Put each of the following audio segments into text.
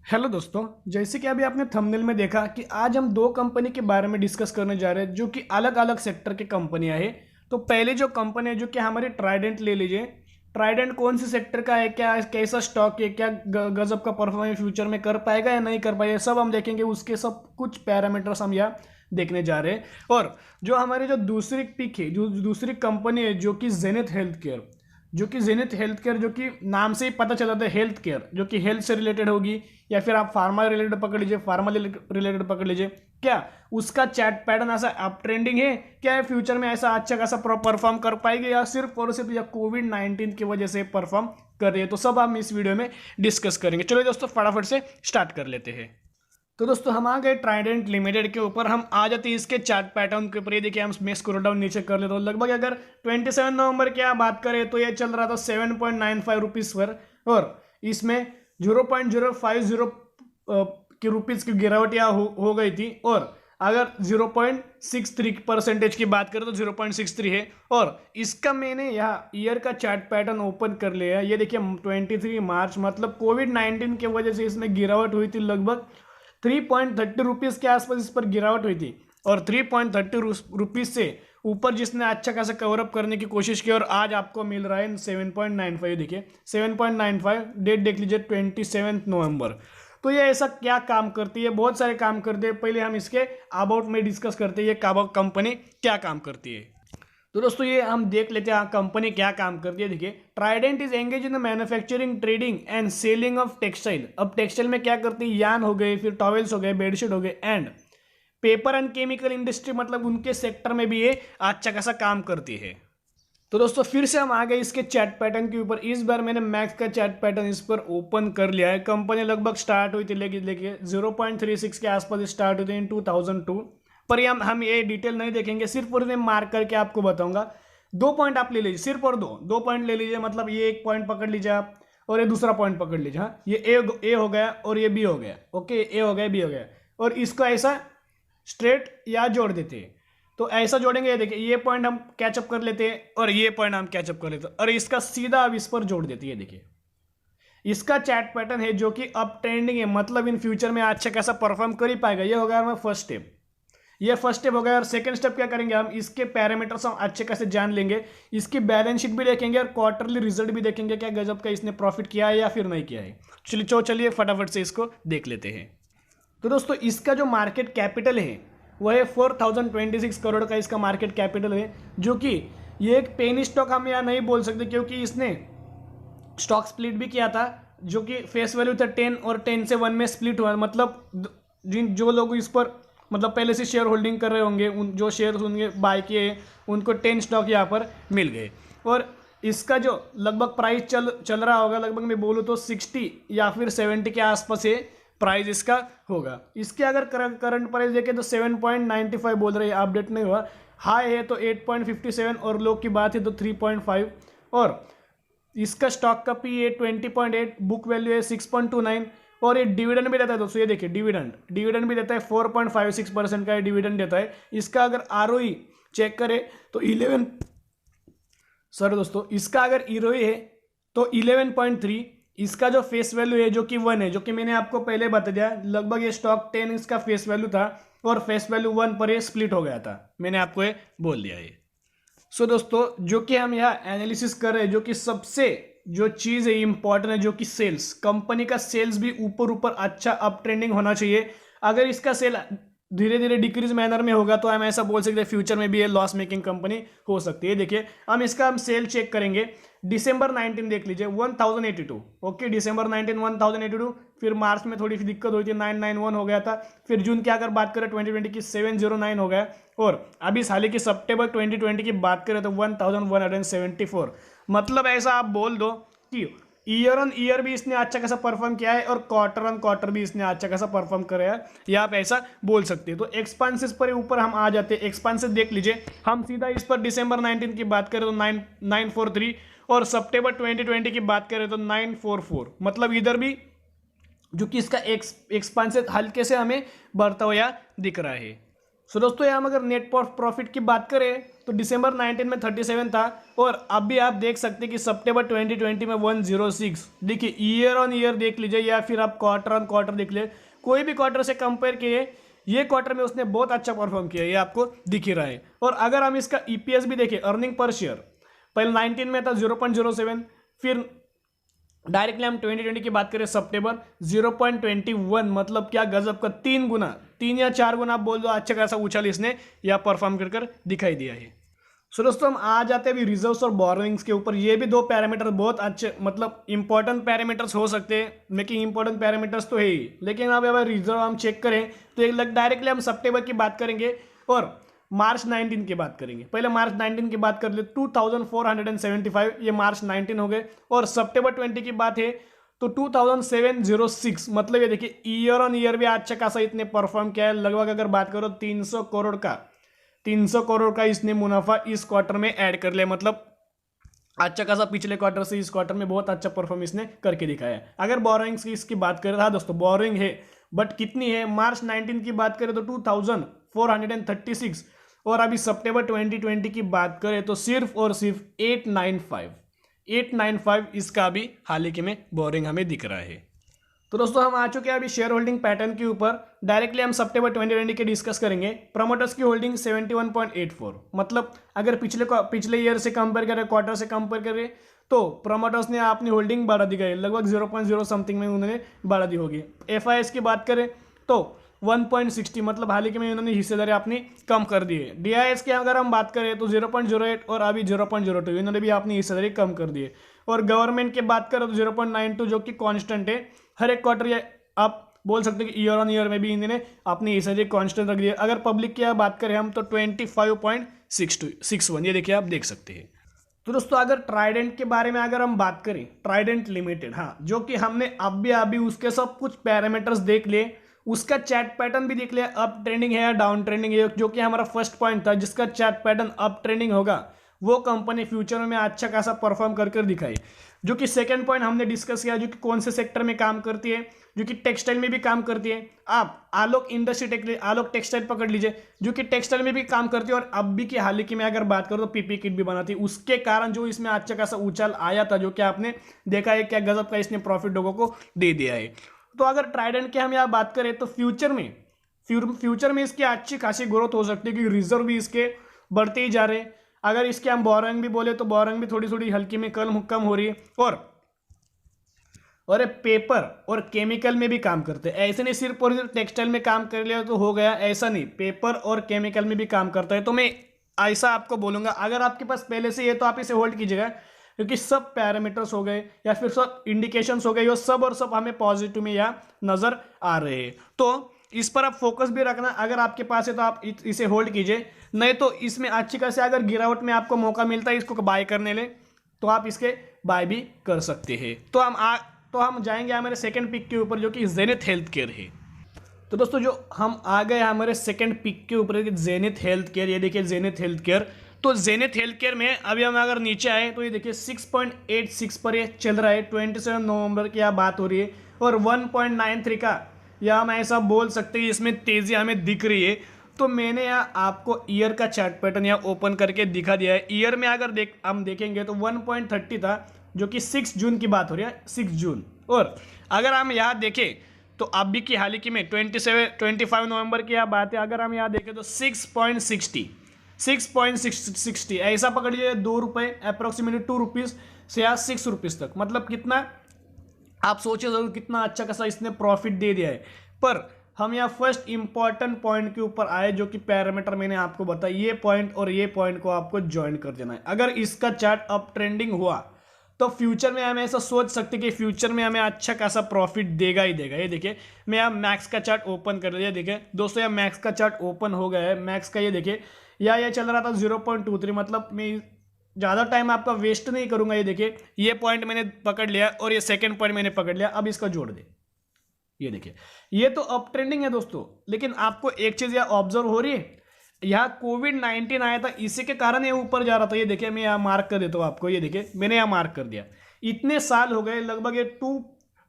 Hello दोस्तों, जैसे कि अभी आपने थंबनेल में देखा कि आज हम दो कंपनी के बारे में डिस्कस करने जा रहे हैं जो कि अलग अलग सेक्टर की कंपनियां हैं। तो पहले जो कंपनी है जो कि हमारी ट्राइडेंट ले लीजिए। ट्राइडेंट कौन से सेक्टर का है, क्या कैसा स्टॉक है, क्या गजब का परफॉर्मेंस फ्यूचर में कर पाएगा या नहीं कर पाएगा, सब हम देखेंगे। उसके सब कुछ पैरामीटर्स हम यहाँ देखने जा रहे हैं। और जो हमारी जो दूसरी पिक है, जो दूसरी कंपनी है जो कि जेनिथ हेल्थ केयर, जो कि नाम से ही पता चला था हेल्थ केयर, जो कि हेल्थ से रिलेटेड होगी, या फिर आप फार्मा रिलेटेड पकड़ लीजिए, फार्मा रिलेटेड पकड़ लीजिए। क्या उसका चैट पैटर्न ऐसा अप ट्रेंडिंग है, क्या फ्यूचर में ऐसा अच्छा खासा परफॉर्म कर पाएगी, या सिर्फ और सिर्फ या कोविड-19 की वजह से परफॉर्म कर रही है, तो सब हम इस वीडियो में डिस्कस करेंगे। चलो दोस्तों, फटाफट से स्टार्ट कर लेते हैं। तो दोस्तों, हम आ गए ट्राइडेंट लिमिटेड के ऊपर। हम आ जाते हैं इसके चार्ट पैटर्न के ऊपर। ये देखिए, हम मैं स्क्रॉल डाउन नीचे कर लेता हूँ। लगभग अगर 27 नवंबर की आप बात करें तो ये चल रहा था 7.95 रुपीज़ पर, और इसमें 0.050 की रुपीज़ की गिरावट यहाँ हो गई थी। और अगर 0.63% की बात करें तो 0.63 है। और इसका मैंने यहाँ ईयर का चार्ट पैटर्न ओपन कर लिया है। ये देखिए 23 मार्च, मतलब कोविड-19 की वजह से इसमें गिरावट हुई थी। लगभग 3.30 रुपीज़ के आसपास इस पर गिरावट हुई थी, और 3.30 रुपीज़ से ऊपर जिसने अच्छा खासा कवरअप करने की कोशिश की, और आज आपको मिल रहा है 7.95। देखिए 7.95, डेट देख लीजिए 27 नवंबर। तो ये ऐसा क्या काम करती है, बहुत सारे काम करते हैं। पहले हम इसके अबाउट में डिस्कस करते हैं, ये कंपनी क्या काम करती है। तो दोस्तों, ये हम देख लेते हैं कंपनी क्या काम करती है। देखिए, Trident is engage in the manufacturing, trading and selling of textile. अब टेक्सटाइल में क्या करती है, यान हो गए, फिर टॉवेल्स हो गए, बेडशीट हो गए, and paper and chemical industry, मतलब उनके सेक्टर में भी ये अच्छा खासा काम करती है। तो दोस्तों, फिर से हम आ गए इसके चैट पैटर्न के ऊपर। इस बार मैंने मैक्स का चैट पैटर्न इस पर ओपन कर लिया है। कंपनी लगभग स्टार्ट हुई थी, लेके 0.36 के आसपास स्टार्ट हुई थी इन 2002। पर ये हम ये डिटेल नहीं देखेंगे, सिर्फ और सिर्फ मार्क करके आपको बताऊंगा। 2 पॉइंट आप ले लीजिए, सिर्फ और दो पॉइंट ले लीजिए। मतलब ये एक पॉइंट पकड़ लीजिए आप, और ये दूसरा पॉइंट पकड़ लीजिए। हाँ, ये ए हो गया और ये बी हो गया। ओके, ए हो गया, बी हो गया, और इसको ऐसा स्ट्रेट या जोड़ देते हैं। तो ऐसा जोड़ेंगे, ये देखिए, ये पॉइंट हम कैचअप कर लेते हैं, और ये पॉइंट हम कैचअप कर लेते हैं, और इसका सीधा अब इस पर जोड़ देते हैं। देखिए, इसका चैट पैटर्न है जो कि अप ट्रेंडिंग है, मतलब इन फ्यूचर में अच्छा कैसा परफॉर्म कर ही पाएगा। ये होगा हमारा फर्स्ट स्टेप, ये फर्स्ट स्टेप हो गया। और सेकंड स्टेप क्या करेंगे, हम इसके पैरामीटर्स हम अच्छे कैसे जान लेंगे, इसकी बैलेंस शीट भी देखेंगे, और क्वार्टरली रिजल्ट भी देखेंगे, क्या गजब का इसने प्रॉफिट किया है या फिर नहीं किया है। चलिए फटाफट से इसको देख लेते हैं। तो दोस्तों, इसका जो मार्केट कैपिटल है वो है 4026 करोड़ का इसका मार्केट कैपिटल है, जो कि ये एक पेनी स्टॉक हम यहाँ नहीं बोल सकते, क्योंकि इसने स्टॉक स्प्लिट भी किया था, जो कि फेस वैल्यू था 10, और 10 से 1 में स्प्लिट हुआ। मतलब जो लोग इस पर मतलब पहले से शेयर होल्डिंग कर रहे होंगे, उन जो शेयर उनके बाय किए, उनको 10 स्टॉक यहाँ पर मिल गए। और इसका जो लगभग प्राइस चल रहा होगा, लगभग मैं बोलूँ तो 60 या फिर 70 के आसपास है प्राइस इसका होगा। इसके अगर करंट प्राइस देखें तो 7.95 बोल रहे हैं, अपडेट नहीं हुआ। हाई है तो 8.57, और लो की बात है तो 3.5, और इसका स्टॉक का पी है 20.8, बुक वैल्यू है 6.29, और ये डिविडेंड भी देता है दोस्तों। ये देखिए, डिविडेंड भी देता है, 4.56% का डिविडेंड देता है। इसका अगर आरओई चेक करें तो 11, सर दोस्तों, इसका अगर आरओई है तो 11.3, इसका जो फेस वैल्यू है जो कि 1 है, जो कि मैंने आपको पहले बता दिया। लगभग ये स्टॉक 10 इसका फेस वैल्यू था, और फेस वैल्यू 1 पर ये स्प्लिट हो गया था। मैंने आपको ये बोल दिया है। सो दोस्तों, जो कि हम यहाँ एनालिसिस कर रहे हैं, जो कि सबसे जो चीज़ है इंपॉर्टेंट है, जो कि सेल्स, कंपनी का सेल्स भी ऊपर ऊपर अच्छा अप ट्रेंडिंग होना चाहिए। अगर इसका सेल धीरे धीरे डिक्रीज मैनर में होगा तो हम ऐसा बोल सकते हैं फ्यूचर में भी ये लॉस मेकिंग कंपनी हो सकती है। देखिए, हम सेल चेक करेंगे। दिसंबर 19 देख लीजिए, 1082। ओके, दिसंबर 19 1082। फिर मार्च में थोड़ी सी दिक्कत हुई थी, 991 हो गया था। फिर जून की अगर बात करें 2020 की, 709 हो गया। और अभी हाल की सितंबर 2020 की बात करें तो 1174। मतलब ऐसा आप बोल दो कि ईयर ऑन ईयर भी इसने अच्छा खासा परफॉर्म किया है, और क्वार्टर ऑन क्वार्टर भी इसने अच्छा खासा परफॉर्म कराया है, या आप ऐसा बोल सकते हैं। तो एक्सपेंसेस पर ऊपर हम आ जाते हैं। एक्सपेंसेस देख लीजिए, हम सीधा इस पर दिसंबर 19 की बात करें तो 943, और सितंबर 2020 की बात करें तो 944। मतलब इधर भी जो कि इसका एक्सपेंसेस हल्के से हमें बढ़ता हुआ दिख रहा है। सो दोस्तों यहाँ हम अगर नेट प्रॉफिट की बात करें तो दिसंबर 19 में 37 था और अभी आप देख सकते हैं कि सितंबर 2020 में 106। देखिए ईयर ऑन ईयर देख लीजिए या फिर आप क्वार्टर ऑन क्वार्टर देख लीजिए, कोई भी क्वार्टर से कंपेयर किए ये क्वार्टर में उसने बहुत अच्छा परफॉर्म किया, ये आपको दिख ही रहा है। और अगर हम इसका ईपीएस भी देखें, अर्निंग पर शेयर पहले 19 में था 0.07, फिर डायरेक्टली हम 2020 की बात करें सितंबर 0.21, मतलब क्या गजब का 3 गुना, 3 या 4 गुना आप बोल दो, अच्छा खासा उछाल इसने या परफॉर्म कर दिखाई दिया है। सो दोस्तों हम आ जाते हैं अभी रिजर्व्स और बोरोइंग्स के ऊपर। ये भी दो पैरामीटर बहुत अच्छे मतलब इंपॉर्टेंट पैरामीटर्स हो सकते हैं, लेकिन इंपॉर्टेंट पैरामीटर्स तो है ही, लेकिन अब अगर रिजर्व हम चेक करें तो एक डायरेक्टली हम सितंबर की बात करेंगे और मार्च 19 की बात करेंगे। पहले मार्च 19 की बात कर ले, 2475, ये मार्च 19 हो गए। और सितंबर 20 की बात है तो 2706, मतलब ये देखिए ईयर ऑन ईयर भी अच्छा खासा इतने परफॉर्म किया है। लगभग अगर बात करो 300 करोड़ का इसने मुनाफा इस क्वार्टर में ऐड कर लिया, मतलब अच्छा खासा पिछले क्वार्टर से इस क्वार्टर में बहुत अच्छा परफॉर्म इसने करके दिखाया है। अगर बोरोइंग्स की इसकी बात करें, हाँ दोस्तों बोरोइंग है बट कितनी है, मार्च 19 की बात करें तो 2436, और अभी सितंबर 2020 की बात करें तो सिर्फ और सिर्फ 895 इसका अभी हाल ही में बोरिंग हमें दिख रहा है। तो दोस्तों हम आ चुके हैं अभी शेयर होल्डिंग पैटर्न के ऊपर। डायरेक्टली हम सितंबर 2020 के डिस्कस करेंगे। प्रमोटर्स की होल्डिंग 71.84, मतलब अगर पिछले ईयर से कंपेयर करें, क्वार्टर से कंपेयर करें तो प्रमोटर्स ने अपनी होल्डिंग बढ़ा दी गई, लगभग 0.0 समथिंग में उन्होंने बढ़ा दी होगी। एफआईएस की बात करें तो 1.60, मतलब हाल ही में उन्होंने हिस्सेदारी अपनी कम कर दी है। डीआईएस की अगर हम बात करें तो 0.08 और अभी 0.02 इन्होंने भी अपनी हिस्सेदारी कम कर दी है। और गवर्नमेंट की बात करें तो 0.92 जो कि कांस्टेंट है, हर एक क्वार्टर या आप बोल सकते हैं कि ईयर ऑन ईयर में भी इन्होंने अपनी हिस्सेदारी कांस्टेंट रख दी है। अगर पब्लिक की बात करें हम तो 25.61, ये देखिए आप देख सकते हैं। तो दोस्तों अगर ट्राइडेंट के बारे में अगर हम बात करें, ट्राइडेंट लिमिटेड, हाँ, जो कि हमने अभी उसके सब कुछ पैरामीटर्स देख लिए, उसका चैट पैटर्न भी देख लिया, अप ट्रेंडिंग है या डाउन ट्रेंडिंग है, जो कि हमारा फर्स्ट पॉइंट था। जिसका चैट पैटर्न अप ट्रेंडिंग होगा वो कंपनी फ्यूचर में अच्छा खासा परफॉर्म कर दिखाई। जो कि सेकंड पॉइंट हमने डिस्कस किया, जो कि कौन से सेक्टर में काम करती है, जो कि टेक्सटाइल में भी काम करती है। आप आलोक इंडस्ट्री आलोक टेक्सटाइल पकड़ लीजिए, जो कि टेक्सटाइल में भी काम करती है और अब भी की हाल ही में अगर बात करो तो पीपी किट भी बनाती है। उसके कारण जो इसमें अच्छा खासा उछाल आया था, जो कि आपने देखा है क्या गजब का इसने प्रॉफिट लोगों को दे दिया है। तो अगर ट्राइडेंट की हम यहाँ बात करें तो फ्यूचर में इसकी अच्छी खासी ग्रोथ हो सकती है, क्योंकि रिजर्व भी इसके बढ़ते ही जा रहे हैं। अगर इसके हम बोरोइंग भी बोले तो बोरोइंग भी थोड़ी थोड़ी हल्की में कम हो रही है। और ये पेपर और केमिकल में भी काम करते हैं। ऐसे नहीं सिर्फ और सिर्फ टेक्सटाइल में काम कर लिया तो हो गया, ऐसा नहीं, पेपर और केमिकल में भी काम करता है। तो मैं ऐसा आपको बोलूंगा, अगर आपके पास पहले से ये तो आप इसे होल्ड कीजिएगा, क्योंकि सब पैरामीटर्स हो गए या फिर सब इंडिकेशंस हो गए, ये सब और सब हमें पॉजिटिव में या नजर आ रहे हैं। तो इस पर आप फोकस भी रखना, अगर आपके पास है तो आप इसे होल्ड कीजिए, नहीं तो इसमें अच्छी खासी अगर गिरावट में आपको मौका मिलता है इसको बाय करने ले तो आप इसके बाय भी कर सकते हैं। तो हम जाएंगे हमारे सेकंड पिक के ऊपर, जो कि जेनिथ हेल्थ केयर है। तो दोस्तों जो हम आ गए हमारे सेकंड पिक के ऊपर, जेनिथ हेल्थ केयर। ये देखिए जेनिथ हेल्थ केयर, तो जेनिथ हेल्थ केयर में अभी हम अगर नीचे आए तो ये देखिए 6.86 पर ये चल रहा है। 27 नवंबर की यहाँ बात हो रही है और 1.93 का या हम ऐसा बोल सकते हैं इसमें तेजी हमें दिख रही है। तो मैंने यहाँ आपको ईयर का चार्ट पैटर्न यहाँ ओपन करके दिखा दिया है। ईयर में अगर हम देखेंगे तो 1.30 था, जो कि 6 जून की बात हो रही है, 6 जून। और अगर हम यहाँ देखें तो अभी की हाल ही में 25 नवंबर की यहाँ बात है, अगर हम यहाँ देखें तो 6.60 ऐसा पकड़ लीजिए, 2 रुपये अप्रोक्सीमेटली 2 रुपीज़ से या 6 रुपीज़ तक, मतलब कितना आप सोचिए जरूर कितना अच्छा खासा इसने प्रॉफिट दे दिया है। पर हम यहाँ फर्स्ट इंपॉर्टेंट पॉइंट के ऊपर आए, जो कि पैरामीटर मैंने आपको बताया, ये पॉइंट और ये पॉइंट को आपको ज्वाइन कर देना है। अगर इसका चार्ट अप ट्रेंडिंग हुआ तो फ्यूचर में हम ऐसा सोच सकते कि फ्यूचर में हमें अच्छा खासा प्रॉफिट देगा ही देगा। ये देखिए मैं यहाँ मैक्स का चार्ट ओपन कर लिया, देखिए दोस्तों यहाँ मैक्स का चार्ट ओपन हो गया है। मैक्स का ये देखिए ये चल रहा था 0.23, मतलब मैं ज़्यादा टाइम आपका वेस्ट नहीं करूंगा। ये देखिए ये पॉइंट मैंने पकड़ लिया और ये सेकंड पॉइंट मैंने पकड़ लिया, अब इसका जोड़ दे। ये देखिए ये तो अप ट्रेंडिंग है दोस्तों, लेकिन आपको एक चीज़ यहाँ ऑब्जर्व हो रही है, यहाँ कोविड-19 आया था, इसी के कारण ये ऊपर जा रहा था। ये देखिए मैं यहाँ मार्क कर देता हूँ आपको, ये देखिए मैंने यहाँ मार्क कर दिया। इतने साल हो गए, लगभग ये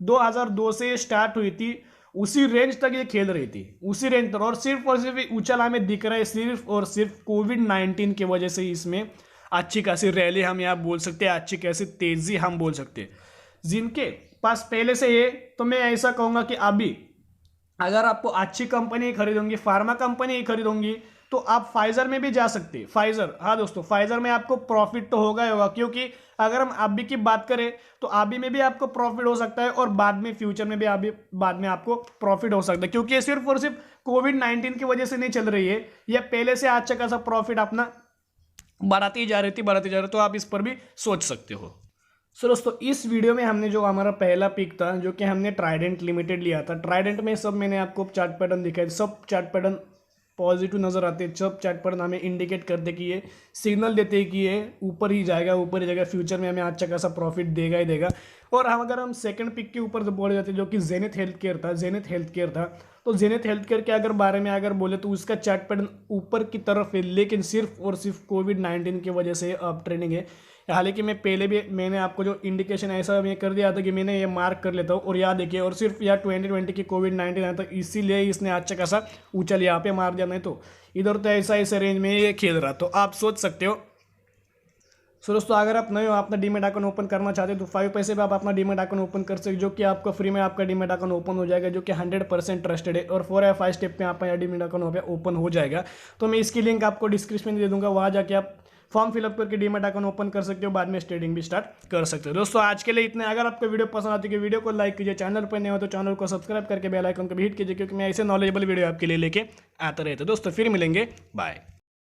2002 से स्टार्ट हुई थी उसी रेंज तक ये खेल रही थी, उसी रेंज तक, और सिर्फ ऊंचाई हमें दिख रहा है सिर्फ और सिर्फ कोविड-19 की वजह से इसमें अच्छी खासी रैली हम यहाँ बोल सकते हैं, अच्छी खासी तेजी हम बोल सकते हैं। जिनके पास पहले से ये, तो मैं ऐसा कहूँगा कि अभी अगर आपको अच्छी कंपनी खरीदोंगी, फार्मा कंपनी खरीदोंगी, तो आप फाइजर में भी जा सकते हैं। फाइजर, हाँ दोस्तों, फाइजर में आपको प्रॉफिट तो होगा ही होगा, क्योंकि अगर हम अभी की बात करें तो अभी में भी आपको प्रॉफिट हो सकता है और बाद में फ्यूचर में भी अभी बाद में आपको प्रॉफिट हो सकता है, क्योंकि ये सिर्फ और सिर्फ कोविड-19 की वजह से नहीं चल रही है, यह पहले से अच्छा खासा प्रॉफिट अपना बढ़ाती जा रही थी, तो आप इस पर भी सोच सकते हो। सो दोस्तों, इस वीडियो में हमने जो हमारा पहला पिक था, जो कि हमने ट्राइडेंट लिमिटेड लिया था। ट्राइडेंट में सब मैंने आपको चार्ट पैटर्न दिखाए, सब चार्ट पैटर्न पॉजिटिव नजर आते हैं, सब चार्ट पैटर्न हमें इंडिकेट करते कि ये सिग्नल देते हैं कि ये ऊपर ही जाएगा, फ्यूचर में हमें अच्छा खासा प्रॉफिट देगा ही देगा। और अगर हम सेकंड पिक के ऊपर बोल जाते हैं, जो कि जेनिथ हेल्थ केयर था, तो जेनिथ हेल्थ केयर के अगर बारे में अगर बोले तो उसका चार्ट पैटर्न ऊपर की तरफ है, लेकिन सिर्फ और सिर्फ कोविड-19 की वजह से अप ट्रेंडिंग है। हालांकि मैं पहले भी मैंने आपको जो इंडिकेशन ऐसा मैं कर दिया था कि मैंने ये मार्क कर लेता हूँ, और याद देखिए, और सिर्फ यार 2020 की कोविड-19 आया था, इसीलिए इसने अच्छा खासा ऊंचल यहाँ पे मार दिया, नहीं तो इधर तो ऐसा रेंज में ये खेल रहा, तो आप सोच सकते हो। सो दोस्तों, अगर आप नए हो, अपना डीमेट अकाउंट ओपन करना चाहते हो, तो 5 पैसे पे आप अपना डीमेट अकाउंट ओपन कर सकते हो, जो कि आपका फ्री में आपका डीमेट अकाउंट ओपन हो जाएगा, जो कि 100% ट्रस्टेड है, और 4 या 5 स्टेप में आपका डीमेट अकाउंट ओपन हो जाएगा। तो मैं इसकी लिंक आपको डिस्क्रिप्शन में दे दूंगा, वहाँ जाके आप फॉर्म फिलअप करके डीमेट अकाउंट ओपन कर सकते हो, बाद में ट्रेडिंग भी स्टार्ट कर सकते हो। दोस्तों, आज के लिए इतने। अगर आपको वीडियो पसंद आती है, वीडियो को लाइक कीजिए, चैनल पर नहीं हो तो चैनल को सब्सक्राइब करके बेल आइकन को भी हिट कीजिए, क्योंकि मैं ऐसे नॉलेजेबल वीडियो आपके लिए लेके आता रहता हूं। दोस्तों, फिर मिलेंगे, बाय।